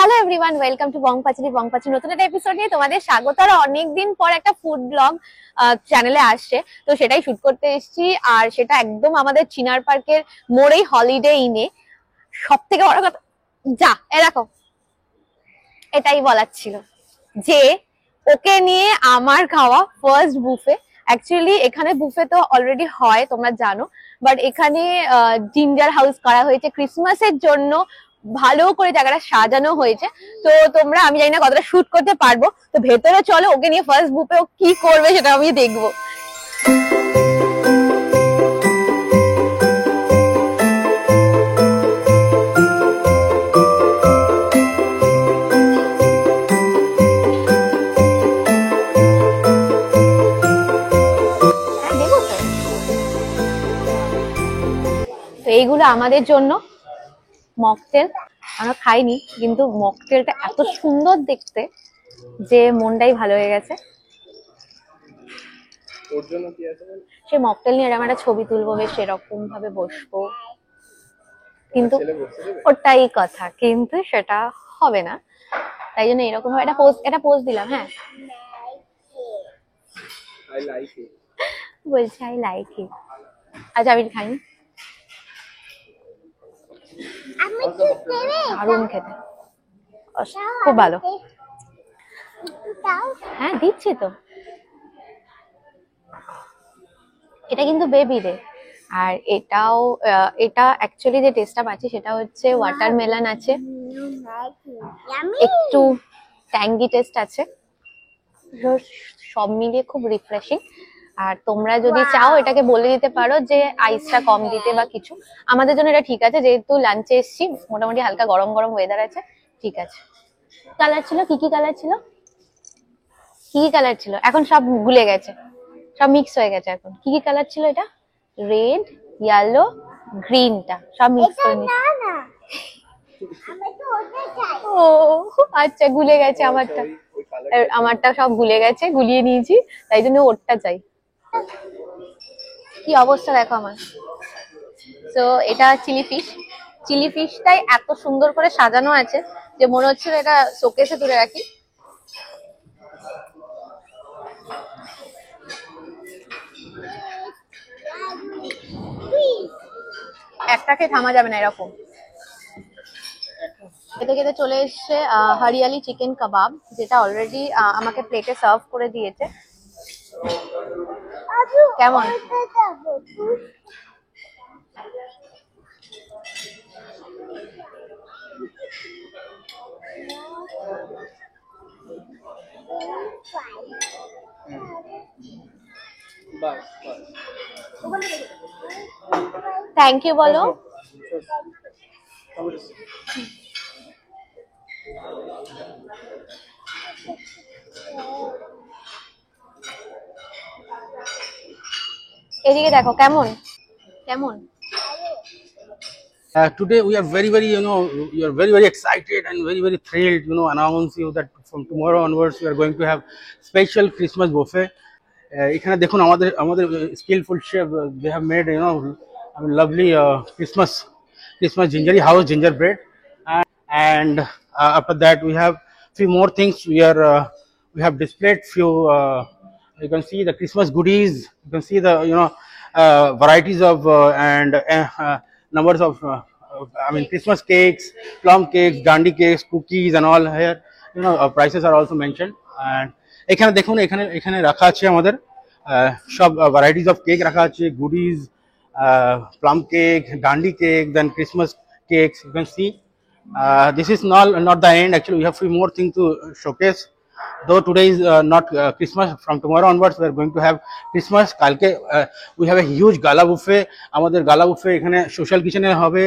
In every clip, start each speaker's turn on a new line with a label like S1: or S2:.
S1: Hello everyone, welcome to বংপাচি নতুন একটা episode নিয়ে তোমাদের স্বাগত। আর অনেকদিন পর একটা ফুড ব্লগ চ্যানেলে আসছে, তো সেটাই শুট করতে এসেছি। আর সেটা একদম আমাদের চিনার পার্কের মোড়েই, হলিডে ইনে। সব থেকে বড় কথা, যা এরকম এটাই বলার ছিল যে ওকে নিয়ে আমার খাওয়া ফার্স্ট বুফে। অ্যাকচুয়ালি এখানে বুফে তো অলরেডি হয়, তোমরা জানো, বাট এখানে জিঞ্জার হাউস করা হয়েছে ক্রিসমাসের জন্য। ভালো করে জায়গাটা সাজানো হয়েছে। তো তোমরা, আমি জানি না কতটা শুট করতে পারবো, তো ভেতরে চলো, ওকে নিয়ে ফার্স্ট বুফে ও কি করবে সেটা আমি দেখবো। হ্যাঁ, দেবো তো। তো এইগুলো আমাদের জন্য মকটেল। আমরা খাইনি, কিন্তু মকটেলটা এত সুন্দর দেখতে যে মনটাই ভালো হয়ে গেছে। সে মকটেল নিয়ে এরকম একটা ছবি তুলবো, বেশ সেরকম ভাবে বসবো, কিন্তু ওটাই কথা, কিন্তু সেটা হবে না। তাই জন্য এরকম ভাবে একটা পোজ দিলাম। হ্যাঁ, বলছি আই লাইক ইট। আচ্ছা, আমি খাইনি, দারুণ খেতে, খুব ভালো। হ্যাঁ, দিচ্ছি তো। এটা কিন্তু বেবি রে। আর এটাও, এটা অ্যাকচুয়ালি যে টেস্টটা পাচ্ছি সেটা হচ্ছে ওয়াটারমেলন আছে, একটু ট্যাঙ্গি টেস্ট আছে, সব মিলিয়ে খুব রিফ্রেশিং। আর তোমরা যদি চাও এটাকে বলে দিতে পারো যে আইসটা কম দিতে বা কিছু। আমাদের জন্য এটা ঠিক আছে, যেহেতু লাঞ্চে এসছি, মোটামুটি হালকা গরম গরম ওয়েদার আছে, ঠিক আছে। কালার ছিল, কি কি কালার ছিল, কি কি কালার ছিল? এখন সব ভুলে গেছে, সব মিক্স হয়ে গেছে। এখন কি কি কালার ছিল? এটা রেড, ইয়েলো, গ্রিনটা সব মিক্স করে নিয়েছি। ও আচ্ছা, গুলে গেছে আমারটা। আমারটা সব গুলে গেছে, গুলিয়ে নিয়েছি, তাই জন্য ওরটা চাই। কি অবস্থা দেখো আমার। তো এটা চিলি ফিশ। চিলি ফিশটাই এত সুন্দর করে সাজানো আছে যে মনে হচ্ছে এটা শোকেসে তুলে রাখি। একটাকে থামা যাবে না এরকম। খেতে খেতে চলে এসছে হরিয়ালি চিকেন কাবাব, যেটা অলরেডি আমাকে প্লেটে সার্ভ করে দিয়েছে। কেমন? থ্যাংক ইউ বলো। এদিকে দেখো কেমন কেমন।
S2: Today we are very, we are very excited and very thrilled, announce you that from tomorrow onwards we are going to have special Christmas buffet. এখানে দেখুন আমাদের skillful chef, they have made, lovely Christmas gingery house gingerbread, and after that we have few more things. We have displayed few, you can see the Christmas goodies, you can see the varieties of and numbers of Christmas cakes, plum cakes, dandy cakes, cookies and all. Here prices are also mentioned. And এখানে দেখুন, এখানে রাখা আছে আমাদের সব varieties of cake রাখা আছে, goodies, plum cake, dandy cake, then Christmas cakes. You can see this is not the end. Actually, we have few more things to showcase. Though today is not Christmas, from tomorrow onwards we are going to have Christmas. কালকে we have a huge gala buffet. আমাদের gala buffet এখানে social kitchen এ হবে,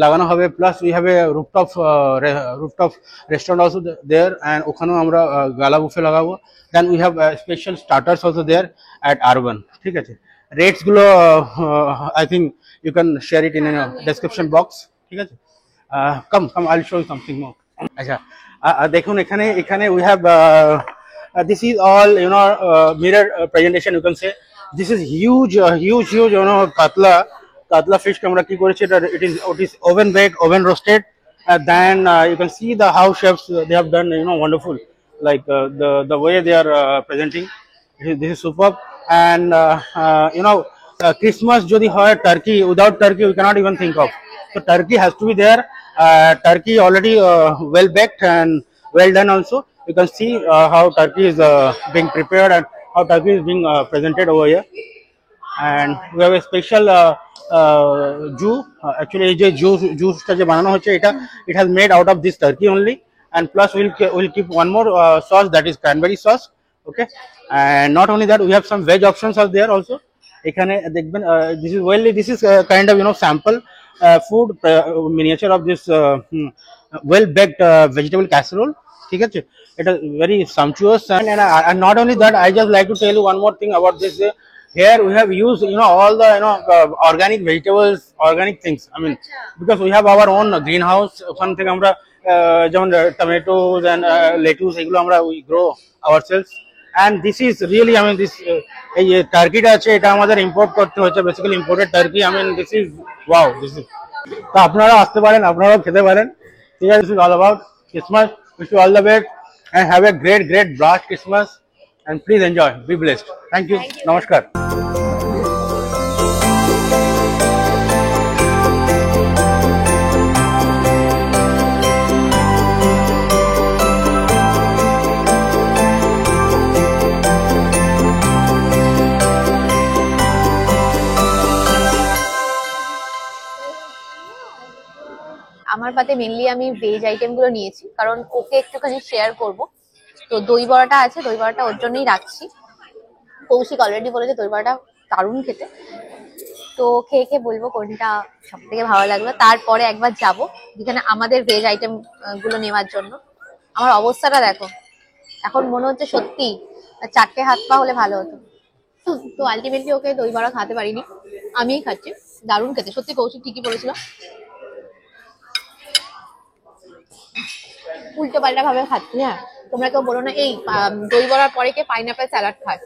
S2: লাগানো হবে, plus we have a rooftop restaurant also there, and ওখানেও আমরা gala buffet লাগাবো. Then we have special starters also there at R1. ঠিক আছে, rates গুলো I think you can share it in a description box. ঠিক আছে, come I'll show you something more. আচ্ছা, দেখুন এখানে we have this is all mirror presentation, you can say. This is huge katla fish আমরা কি করেছি, এটা it is oven baked, oven roasted, Then you can see the how chefs they have done, wonderful. Like the way they are presenting, this is superb. And Christmas jodi hoy turkey, without turkey we cannot even think of. So turkey has to be there. Turkey already well baked and well done also. You can see how turkey is being prepared and how turkey is being presented over here. And we have a special Jew. Actually, এই যে juice টা যে বানানো হচ্ছে এটা it has made out of this turkey only. And plus we'll keep one more sauce, that is cranberry sauce. Okay. And not only that, we have some veg options are there also. এখানে দেখবেন this is kind of sample food miniature of this well baked vegetable casserole. ঠিক আছে, এটা very sumptuous. And not only that, I just like to tell you one more thing about this. Here we have used all the organic vegetables, organic things. I mean, because we have our own greenhouse. ওখান থেকে আমরা যেমন tomatoes and lettuce এগুলো আমরা we grow ourselves. And this is really, I mean, this এই যে টার্কিটা আছে এটা আমাদের ইম্পোর্ট করতে হচ্ছে, basically imported turkey. I mean, this is wow, this is. তো আপনারা আসতে পারেন, আপনারাও খেতে পারেন. ঠিক আছে, this is all about Christmas. Wish you all the best and have a great blast Christmas. And please enjoy. Be blessed. Thank you. Namaskar.
S1: আমার পাতে মেনলি আমি ভেজ আইটেম গুলো নিয়েছি, কারণ ওকে একটুখানি শেয়ার করব। তো দই বড়াটা আছে, দই বড়াটা ওর জন্যই রাখছি। কৌশিক অলরেডি বলেছে দই বড়াটা দারুণ খেতে। তো খেয়ে খেয়ে বলবো কোনটা সব থেকে ভালো লাগলো। তারপরে একবার যাব যেখানে আমাদের ভেজ আইটেম গুলো নেওয়ার জন্য। আমার অবস্থাটা দেখো, এখন মনে হচ্ছে সত্যি 4টে হাত পা হলে ভালো হতো। তো আলটিমেটলি ওকে দই বড়া খাতে পারিনি, আমিই খাচ্ছি। দারুণ খেতে, সত্যি কৌশিক ঠিকই বলেছিল। উল্টো পাল্টা ভাবে খাচ্ছি। হ্যাঁ, তোমরা কেউ বলো না এই দই বড়ার পরে কে পাইনাপেল স্যালাড খায়।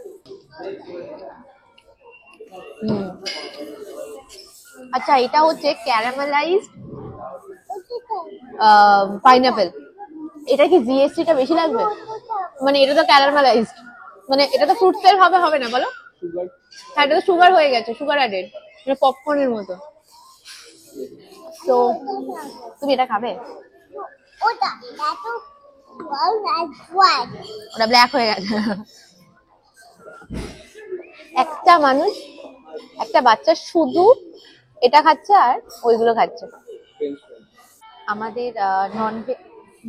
S1: আচ্ছা, এটা হচ্ছে ক্যারামেলাইজড পাইনাপেল। এটা কি জিএসটিটা বেশি লাগবে? মানে এটা তো ক্যারামেলাইজড, মানে এটা তো ফ্রুটস এর ভাবে হবে না বলো? হ্যাঁ, এটা তো সুগার হয়ে গেছে, সুগার অ্যাডেড, মানে পপকর্নের মতো। তো তুমি এটা খাবে? ওটা ব্ল্যাক হয়ে গেছে। একটা মানুষ, একটা বাচ্চা শুধু এটা খাচ্ছে আর ওইগুলো খাচ্ছে। আমাদের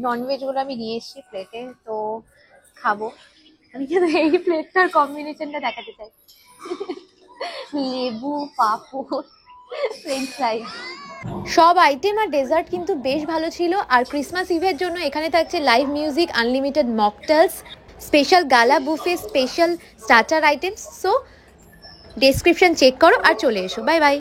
S1: ননভেজ গুলো আমি নিয়ে এসেছি প্লেটে, তো খাবো। আমি কিন্তু এই প্লেটটার কম্বিনেশনটা দেখাতে চাই। লেবু, পাঁপড়, ফ্রেঞ্চ ফ্রাইজ, সব আইটেম আর ডেজার্ট কিন্তু বেশ ভালো ছিল। আর ক্রিসমাস ইভের জন্য এখানে থাকছে live music, unlimited mocktails, special gala buffet, special starter items. So description check করো আর চলে এসো। Bye by.